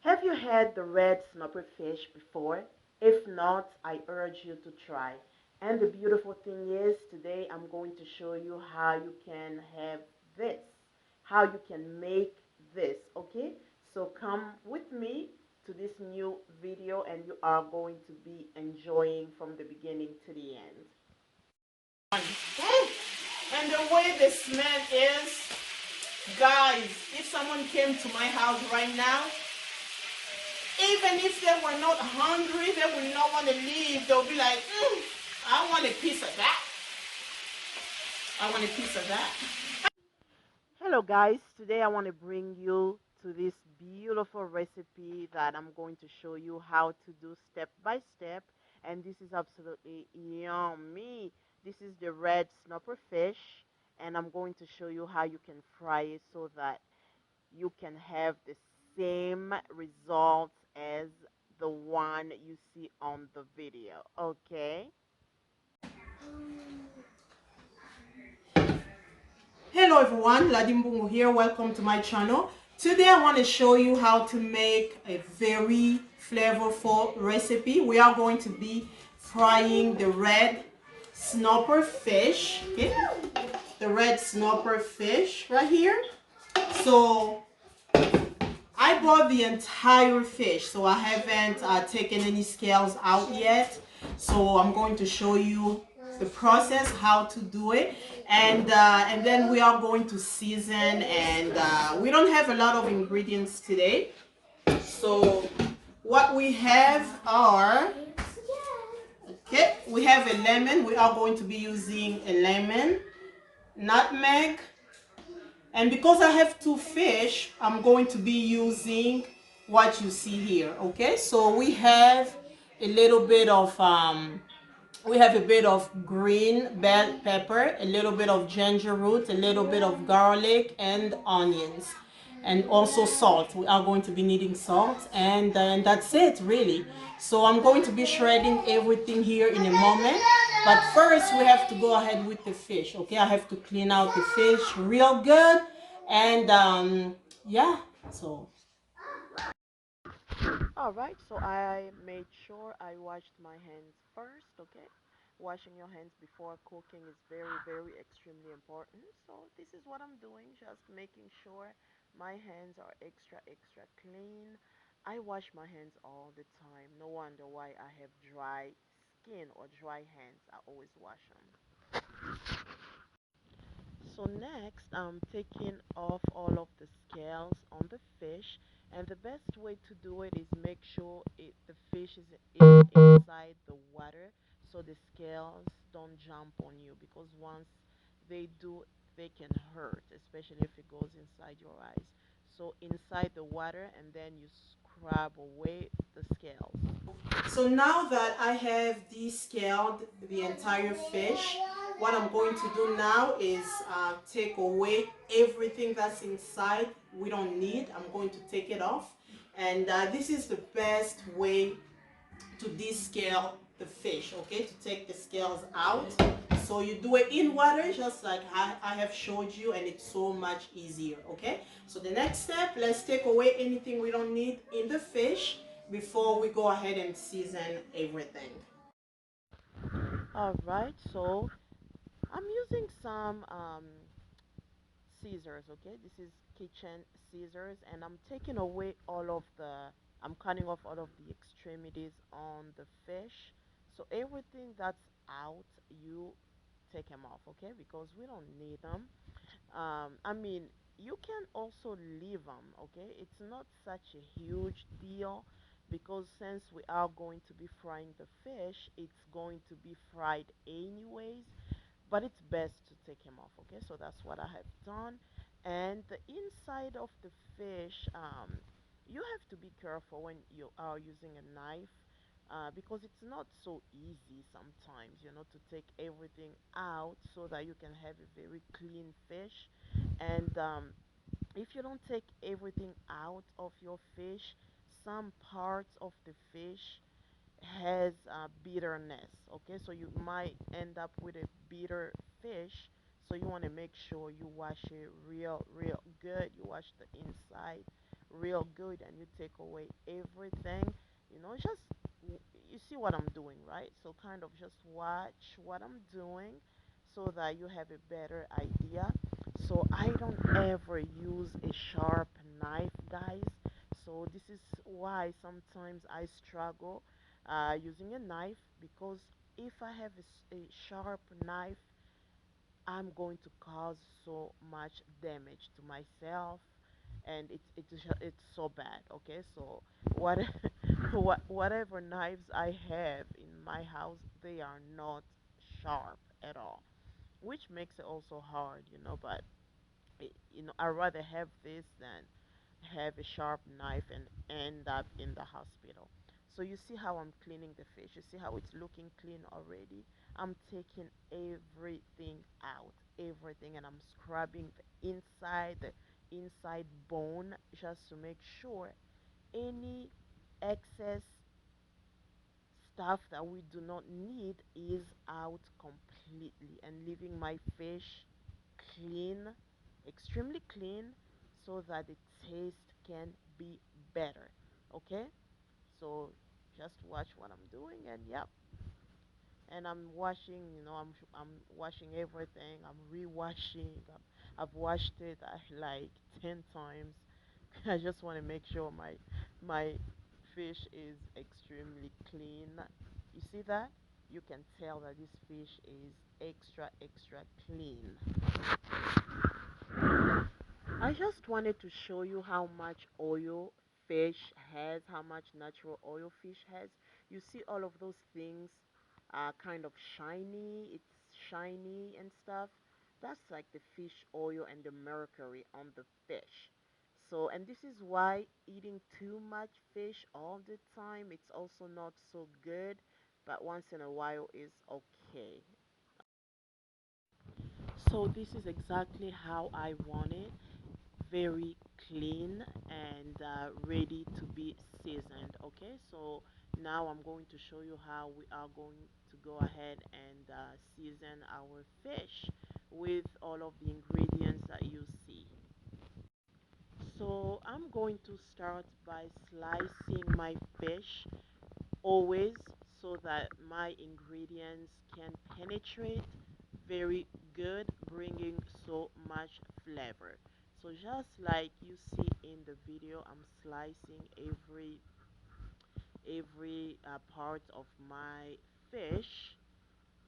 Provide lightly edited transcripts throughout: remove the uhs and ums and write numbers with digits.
Have you had the red snapper fish before? If not, I urge you to try. And the beautiful thing is, today I'm going to show you how you can have this, how you can make this, okay? So come with me to this new video and you are going to be enjoying from the beginning to the end. And the way the smell is, guys, if someone came to my house right now, even if they were not hungry, they would not want to leave. They'll be like, I want a piece of that. I want a piece of that. Hello guys, today I want to bring you to this beautiful recipe that I'm going to show you how to do step by step, and this is absolutely yummy. This is the red snapper fish, and I'm going to show you how you can fry it so that you can have the same results as the one you see on the video. Okay? Hello everyone, Ladimbungu here. Welcome to my channel. Today I want to show you how to make a very flavorful recipe. We are going to be frying the red snapper fish. Okay? The red snapper fish right here. So I bought the entire fish, so I haven't taken any scales out yet. So I'm going to show you the process, how to do it, and then we are going to season. And we don't have a lot of ingredients today, so what we have are, okay, we have a lemon. We are going to be using a lemon, nutmeg. And because I have two fish, I'm going to be using what you see here. Okay, so we have a little bit of we have a bit of green bell pepper, a little bit of ginger root, a little bit of garlic and onions, and also salt. We are going to be needing salt, and that's it really. So I'm going to be shredding everything here in a moment, but first we have to go ahead with the fish. Okay, I have to clean out the fish real good, and yeah, so all right, so I made sure I washed my hands first, okay? Washing your hands before cooking is very, very extremely important. So this is what I'm doing, just making sure my hands are extra, extra clean. I wash my hands all the time. No wonder why I have dry skin or dry hands. I always wash them. So next, I'm taking off all of the scales on the fish, and the best way to do it is make sure the fish is inside the water, so the scales don't jump on you, because once they do, they can hurt, especially if it goes inside your eyes. So inside the water, and then you scrub away the scales. So now that I have descaled the entire fish, what I'm going to do now is take away everything that's inside we don't need. I'm going to take it off. And this is the best way to descale the fish, okay, to take the scales out. So you do it in water, just like I have showed you, and it's so much easier, okay? So the next step, let's take away anything we don't need in the fish before we go ahead and season everything. All right, so I'm using some scissors, okay? This is kitchen scissors, and I'm taking away I'm cutting off all of the extremities on the fish. So everything that's out, you take them off, okay? Because we don't need them. I mean, you can also leave them, okay? It's not such a huge deal, because since we are going to be frying the fish, it's going to be fried anyways, but it's best to take him off. Okay, so that's what I have done. And the inside of the fish, you have to be careful when you are using a knife, because it's not so easy sometimes, to take everything out so that you can have a very clean fish. And if you don't take everything out of your fish, some parts of the fish has bitterness. Okay, so you might end up with a bitter fish. So you want to make sure you wash it real good. You wash the inside real good and you take away everything, just you see what I'm doing, right? So kind of just watch what I'm doing so that you have a better idea. So I don't ever use a sharp knife, guys. So this is why sometimes I struggle using a knife, because if I have a sharp knife, I'm going to cause so much damage to myself, and it's so bad. Okay, so what whatever knives I have in my house, they are not sharp at all, which makes it also hard, But I'd rather have this than have a sharp knife and end up in the hospital. So you see how I'm cleaning the fish. You see how it's looking clean already. I'm taking everything out, everything, and I'm scrubbing the inside bone just to make sure any excess stuff that we do not need is out completely, and leaving my fish clean, extremely clean, so that the taste can be better. Okay? So just watch what I'm doing, and yep. And I'm washing, I'm washing everything. I'm rewashing. I've washed it like 10 times. I just want to make sure my fish is extremely clean. You see that? You can tell that this fish is extra clean. I just wanted to show you how much oil fish has, how much natural oil fish has. You see all of those things are kind of shiny, it's shiny and stuff. That's like the fish oil and the mercury on the fish. So, and this is why eating too much fish all the time, it's also not so good, but once in a while is okay. So this is exactly how I want it, very clean and ready to be seasoned. Okay, so now I'm going to show you how we are going to go ahead and season our fish with all of the ingredients that you see. So I'm going to start by slicing my fish always, so that my ingredients can penetrate very good, bringing so much flavor. So just like you see in the video, I'm slicing every part of my fish,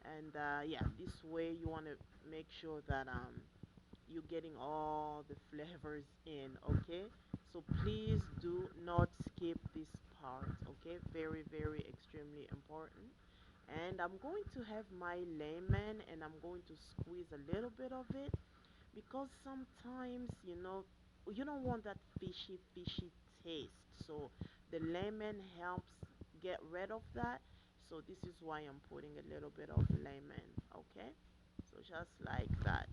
and yeah, this way you want to make sure that you're getting all the flavors in. Okay, so please do not skip this part. Okay, very extremely important. And I'm going to have my lemon, and I'm going to squeeze a little bit of it, because sometimes you don't want that fishy taste. So the lemon helps get rid of that. So this is why I'm putting a little bit of lemon. Okay, so just like that.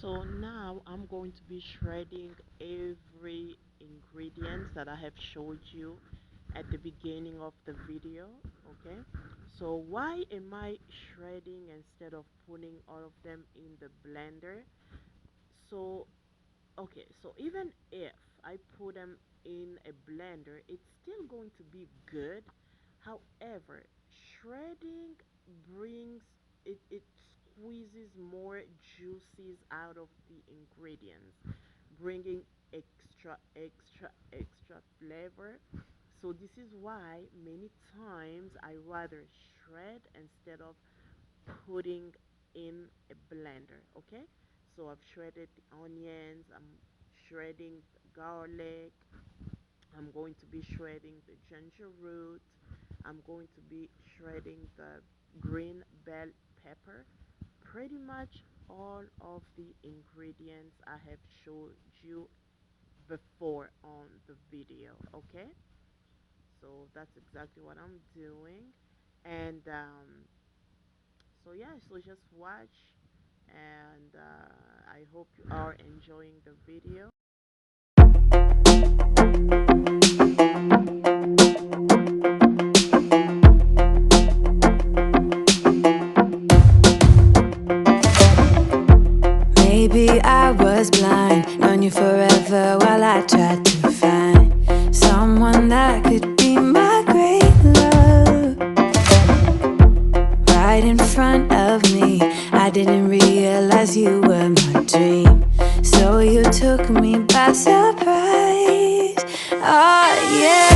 So now I'm going to be shredding every ingredient that I have showed you at the beginning of the video. Okay, so why am I shredding instead of putting all of them in the blender? So okay, so even if I put them in a blender, it's still going to be good. However, shredding brings it squeezes more juices out of the ingredients, bringing extra flavor. So this is why many times I rather shred instead of putting in a blender. Okay, so I've shredded the onions, I'm shredding the garlic, I'm going to be shredding the ginger root, I'm going to be shredding the green bell pepper. pretty much all of the ingredients I have showed you before on the video. Okay, so that's exactly what I'm doing. And so yeah, so just watch, and I hope you are enjoying the video. Maybe I was blind, known you forever while I tried to find someone that could be my great love. Right in front of me, I didn't realize you were my dream, so you took me by surprise. Oh yeah,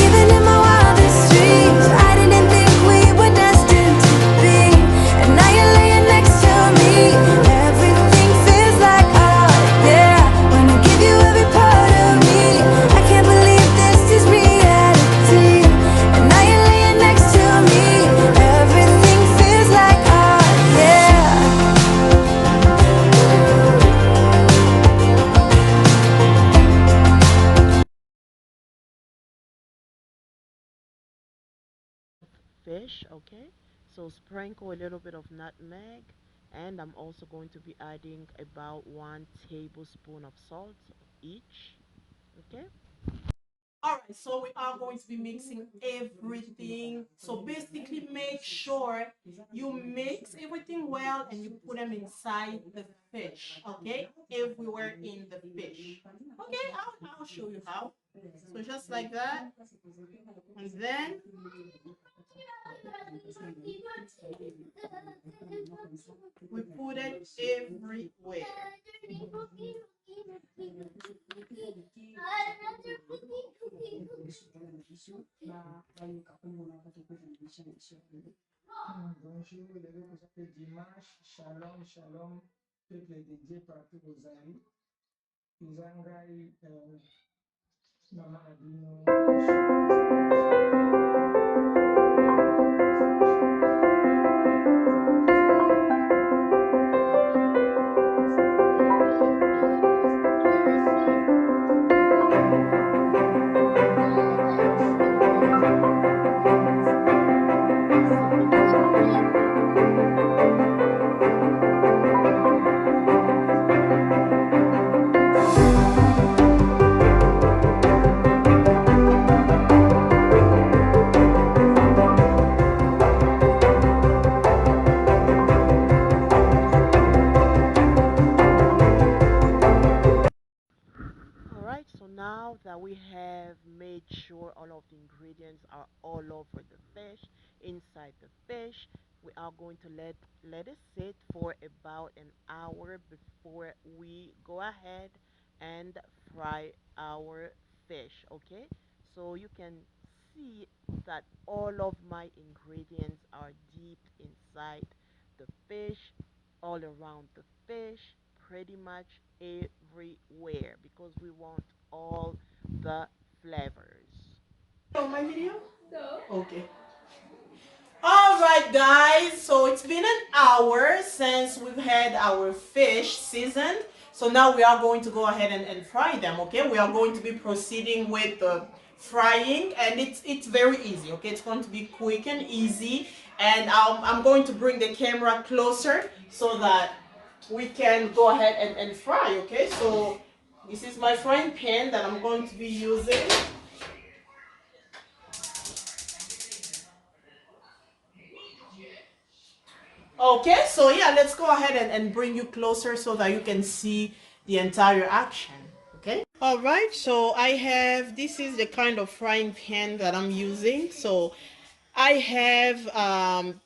even in my wildest dreams, I didn't think we were destined to be. And now you're laying next to me, everything feels like oh yeah. When I give you every part of me, I can't believe this is reality. And now you're laying next to me, everything feels like oh yeah. Fish, okay? So sprinkle a little bit of nutmeg, and I'm also going to be adding about 1 tablespoon of salt each, okay? All right, so we are going to be mixing everything. So basically, make sure you mix everything well and you put them inside the fish, okay? Everywhere in the fish. Okay, I'll show you how. So just like that. And then we put it everywhere. All right, so now that we have made sure all of the ingredients are all over the fish, inside the fish, we are going to let it sit for about an hour before we go ahead and fry our fish, okay? So you can see that all of my ingredients are deep inside the fish, all around the fish, pretty much everywhere because we want all the flavors. On my video? No. Okay. All right, guys. So it's been an hour since we've had our fish seasoned. So now we are going to go ahead and fry them. Okay, we are going to be proceeding with the frying, and it's very easy. Okay, it's going to be quick and easy. And I'm going to bring the camera closer so that we can go ahead and fry. Okay, so this is my frying pan that I'm going to be using. Okay, so yeah, let's go ahead and bring you closer so that you can see the entire action. Okay. All right, so I have, this is the kind of frying pan that I'm using. So I have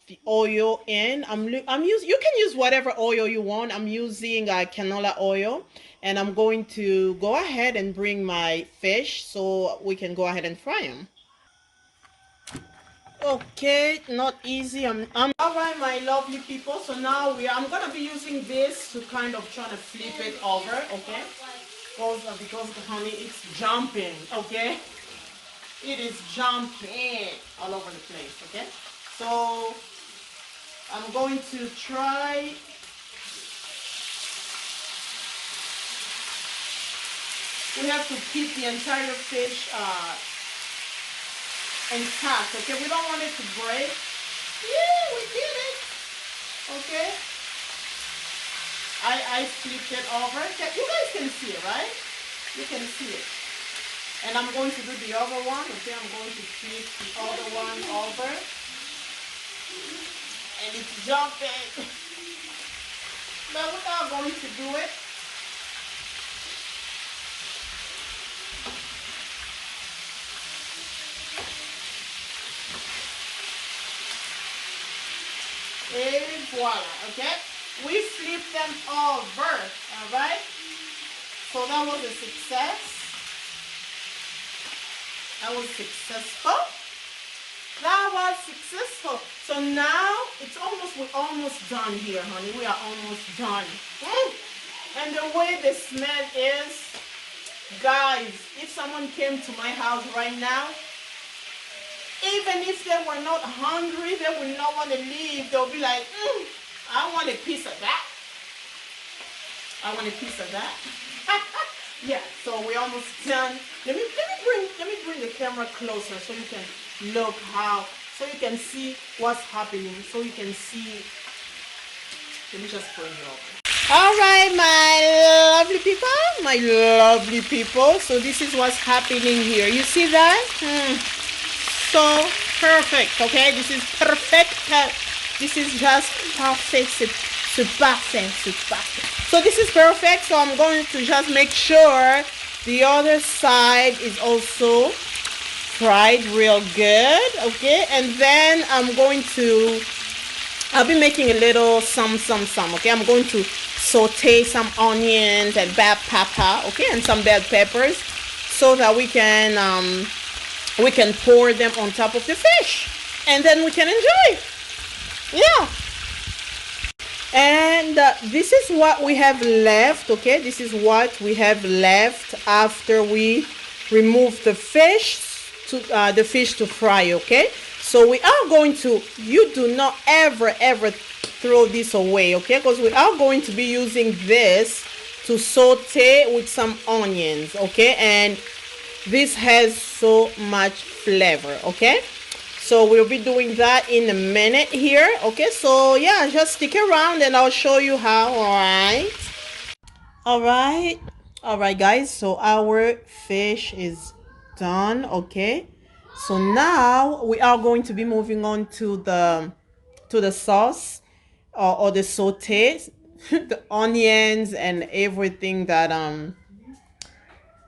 the oil in. I'm using, you can use whatever oil you want. I'm using canola oil, and I'm going to go ahead and bring my fish so we can go ahead and fry them. Okay, not easy. I'm all right, my lovely people. So now I'm gonna be using this to kind of try to flip it over, okay? Because honey, it's jumping, okay? It is jumping all over the place, okay? So I'm going to try we have to keep the entire fish intact, okay? We don't want it to break. Yeah, we did it. Okay. I flipped it over. You guys can see it, right? You can see it. And I'm going to do the other one. Okay, I'm going to flip the other one over. And it's jumping. But we are going to do it. And voila, okay? We flip them over, all right? So that was a success. That was successful. That was successful. So now we're almost done here, honey. We are almost done. And the way the smell is, guys, if someone came to my house right now, even if they were not hungry, they would not want to leave. They'll be like, I want a piece of that. I want a piece of that. Yeah, so we're almost done. Let me bring the camera closer so you can look so you can see what's happening. So you can see. Let me just bring it over. All right, my lovely people. So this is what's happening here. You see that? So perfect. Okay, this is perfect. This is just perfect. C'est parfait. So this is perfect. So I'm going to just make sure the other side is also fried real good. Okay, and then I'll be making a little some. Okay, I'm going to saute some onions and bell pepper. Okay, and some bell peppers, so that we can pour them on top of the fish, and then we can enjoy. Yeah. And this is what we have left. Okay, this is what we have left after we remove the fish to fry. Okay, so we are going to, you do not ever throw this away, okay, because we are going to be using this to saute with some onions. Okay, and this has so much flavor. Okay, so we'll be doing that in a minute here. Okay, so yeah, just stick around and I'll show you how. All right guys, so our fish is done. Okay, so now we are going to be moving on to the sauce, or the saute, the onions and everything that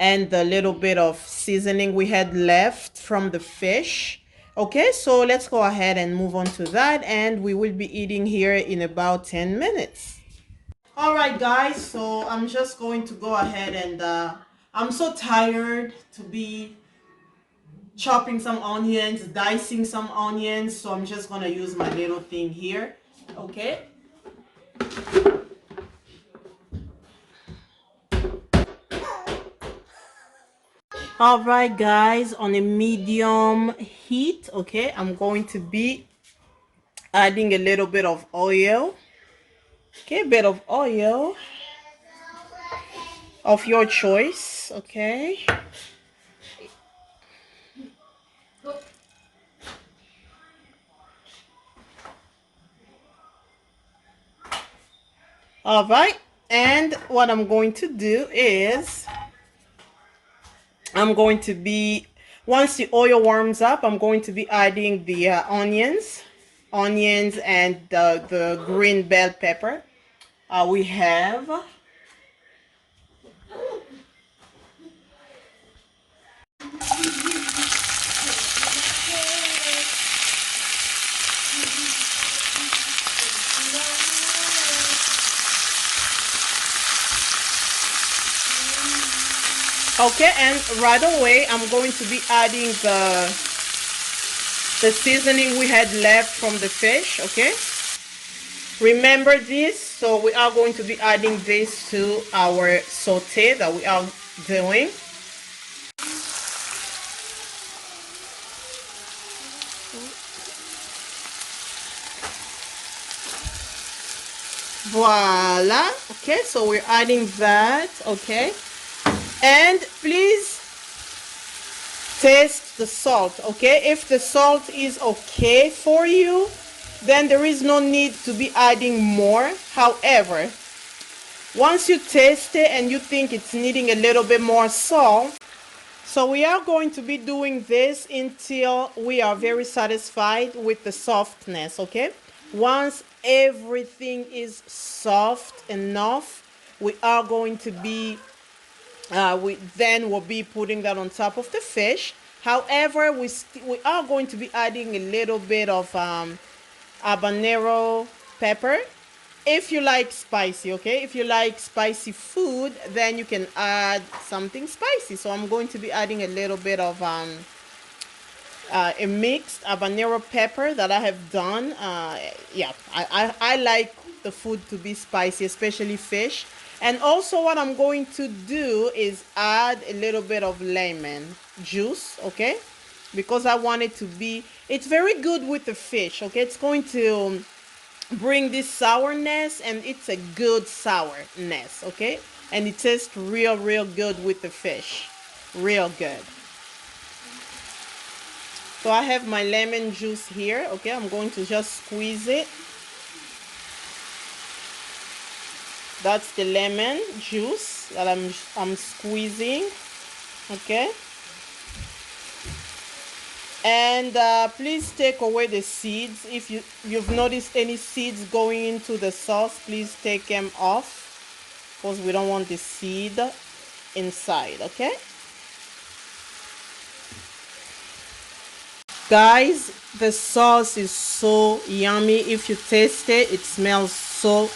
and the little bit of seasoning we had left from the fish. Okay, so let's go ahead and move on to that, and we will be eating here in about 10 minutes. All right guys, so I'm just going to go ahead and I'm so tired to be chopping some onions, dicing some onions, so I'm just gonna use my little thing here. Okay, all right guys, on a medium heat. Okay, I'm going to be adding a little bit of oil. Okay, a bit of oil of your choice. Okay, all right, and what I'm going to do is I'm going to be, once the oil warms up, I'm going to be adding the onions and the green bell pepper we have. Okay, and right away I'm going to be adding the seasoning we had left from the fish. Okay, remember this, so we are going to be adding this to our saute that we are doing. Voila. Okay, so we're adding that. Okay, and please taste the salt. Okay, if the salt is okay for you, then there is no need to be adding more. However, once you taste it and you think it's needing a little bit more salt, so we are going to be doing this until we are very satisfied with the softness. Okay, once everything is soft enough, we are going to be we then will be putting that on top of the fish. However, we are going to be adding a little bit of habanero pepper if you like spicy. Okay, if you like spicy food, then you can add something spicy. So I'm going to be adding a little bit of a mixed habanero pepper that I have done. Yeah, I like the food to be spicy, especially fish. And also what I'm going to do is add a little bit of lemon juice, okay? Because I want it to be, it's very good with the fish, okay? It's going to bring this sourness, and it's a good sourness, okay? And it tastes real good with the fish. Real good. So I have my lemon juice here. Okay, I'm going to just squeeze it. That's the lemon juice that I'm squeezing. Okay. And please take away the seeds. If you've noticed any seeds going into the sauce, please take them off, because we don't want the seed inside. Okay. Guys, the sauce is so yummy. If you taste it, it smells so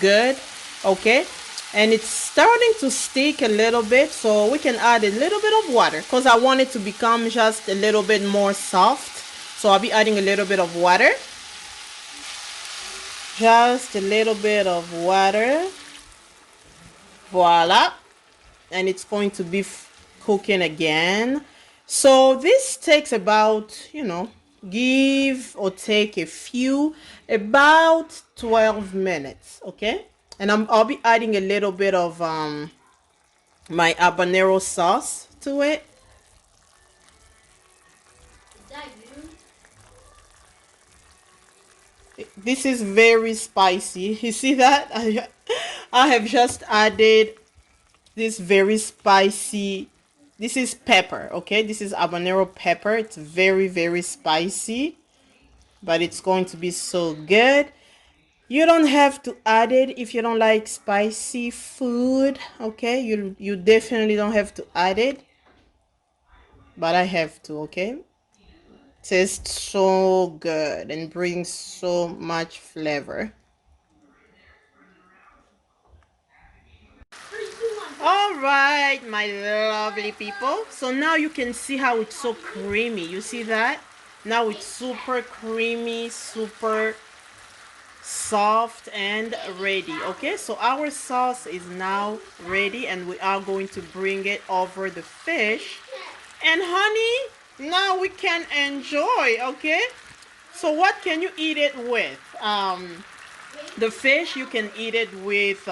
good. Okay, and it's starting to stick a little bit, so we can add a little bit of water, because I want it to become just a little bit more soft. So I'll be adding a little bit of water, just a little bit of water. Voila. And it's going to be cooking again. So this takes about, give or take a few, about 12 minutes. Okay, and I'll be adding a little bit of my habanero sauce to it. This is very spicy. You see that? I have just added this very spicy, this is pepper. Okay, this is habanero pepper. It's very spicy, but it's going to be so good. You don't have to add it if you don't like spicy food. Okay, you definitely don't have to add it, but I have to. Okay, tastes so good and brings so much flavor. All right, my lovely people. So now you can see how it's so creamy. You see that? Now it's super creamy, super soft and ready. Okay, so our sauce is now ready, and we are going to bring it over the fish. And honey, now we can enjoy. Okay, so what can you eat it with? The fish, you can eat it with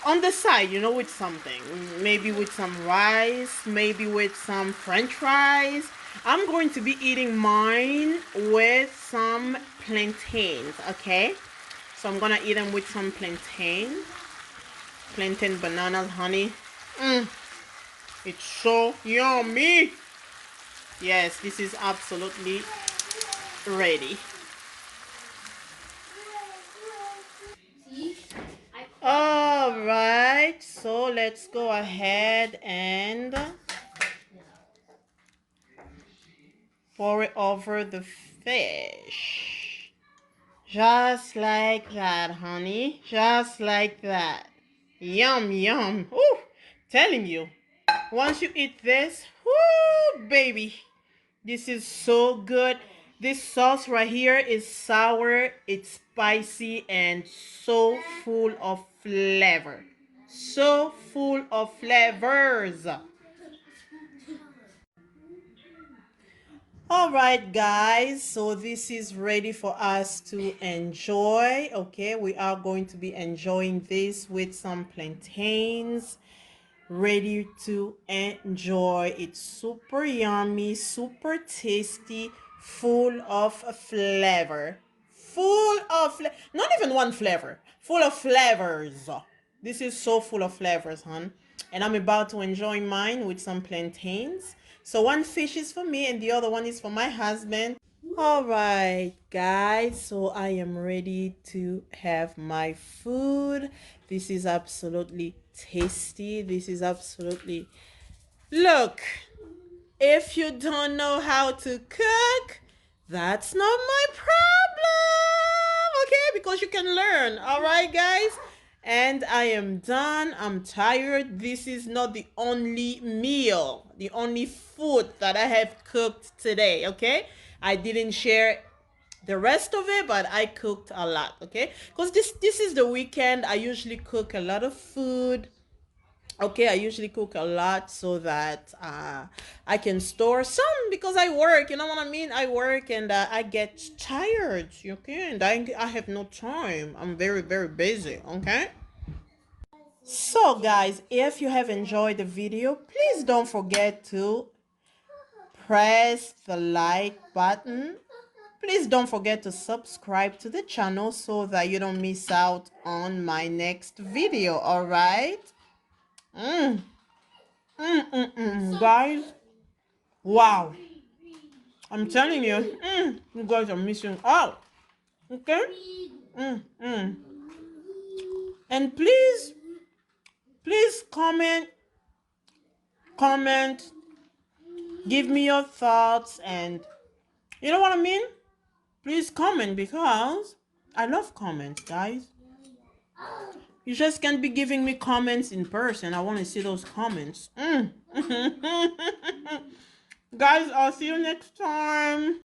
on the side, with something, maybe with some rice, maybe with some french fries. I'm going to be eating mine with some plantains. Okay, so I'm gonna eat them with some plantain bananas, honey. It's so yummy. Yes, this is absolutely ready. All right, so let's go ahead and pour it over the fish. Just like that, honey. Just like that. Yum. Ooh, telling you. Once you eat this, whoo, baby. This is so good. This sauce right here is sour, it's spicy, and so full of flavor. So full of flavors. All right, guys, so this is ready for us to enjoy. Okay, we are going to be enjoying this with some plantains, ready to enjoy. It's super yummy, super tasty, full of flavor. Not even one flavor, full of flavors. This is so full of flavors, hon. And I'm about to enjoy mine with some plantains. So one fish is for me and the other one is for my husband. All right, guys, so I am ready to have my food. This is absolutely tasty. This is absolutely. Look, if you don't know how to cook, that's not my problem. Okay, because you can learn. All right, guys. And I am done. I'm tired. This is not the only meal, the only food that I have cooked today. Okay, I didn't share the rest of it, but I cooked a lot. Okay, because this is the weekend. I usually cook a lot of food. Okay, I usually cook a lot so that I can store some because I work. You know what I mean? I work and I get tired. Okay, and I have no time. I'm very very busy. Okay. So guys, if you have enjoyed the video, please don't forget to press the like button. Please don't forget to subscribe to the channel so that you don't miss out on my next video. All right. Guys, wow, I'm telling you, you guys are missing out. Okay. mm, mm. And please comment, give me your thoughts, and you know what I mean. Please comment because I love comments, guys. You just can't be giving me comments in person. I want to see those comments. Guys, I'll see you next time.